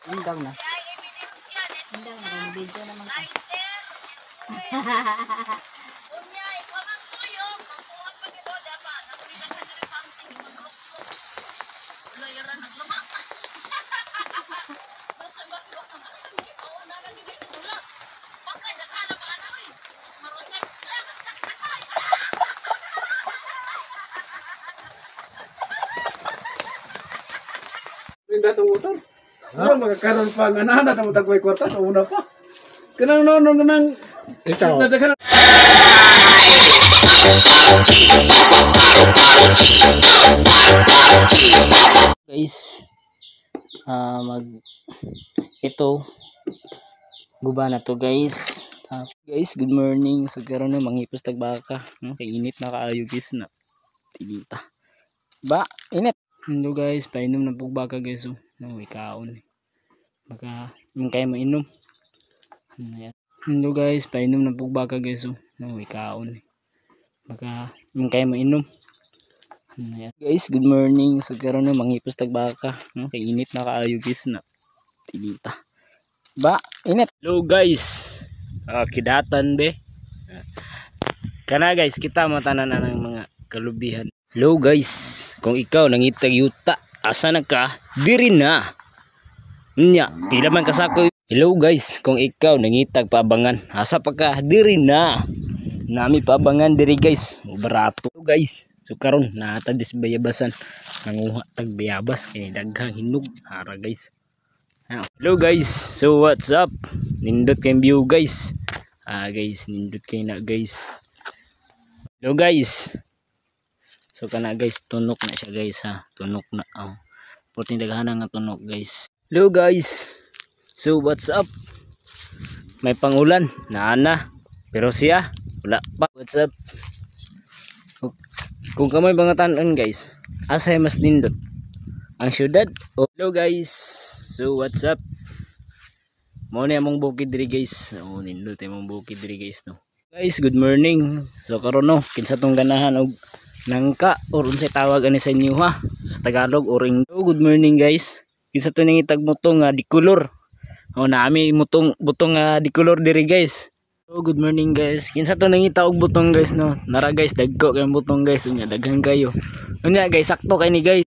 Indang na. Indang na video naman ka. Datang motor. Ano magkakaroon pa ng anak na matagway kwarta sa una pa. Kanang nono kanang Ikaw. Guys, ito guba na to guys. Guys, good morning. So karon na mangipos tagbaka. Kay init na kaayo guys na. Tigita. Ba, init. Hello guys, painom na po baka guys. No, ikaon. Baka yung kayo mainom. Hello guys, painom na po baka guys. No, ikaon. Baka yung kayo mainom. Guys, good morning. So karon na mangipos tagbaka. Kay init na kaayo guys na. Tigita. Ba, init. Hello guys. Kidatan be. Kana guys, kita matanan na ng mga kalubihan. Hello guys, kung ikaw nangitag yuta, asa na ka? Diri na. Nya, pila man kasako. Hello guys, kung ikaw nangitag paabangan, asa pa ka? Diri na. Nami paabangan diri guys, barato guys. So karon natad bayabasan, nanguha tag bayabas kay daghang hinog ara guys. Hello guys, so what's up? Nindot kay view guys. Guys, nindot kay na guys. Hello guys. So kana guys, tunok na siya guys ha. Tunok na. Puting daghanan nga tunok guys. Hello guys. So what's up? May pangulan na ana. Pero siya wala pa. What's up? Kung kamay bangatan guys, asay mas nindot ang syudad. Hello guys. So what's up? Mo ni among bukid diri guys. Nindot among bukid diri guys no. Guys, good morning. So karon no, kinsa tong ganahan og nangka or unsay tawag ani sa inyo ha sa Tagalog oring. So, good morning guys. Kinsa to nangitag mutong nga dikolor. Naami mutong butong nga dikolor diri guys. So good morning guys. Kinsa to nangita og butong guys no. Nara guys, dagko kay butong guys unya daghang kayo. Unya guys, sakto kay ni guys.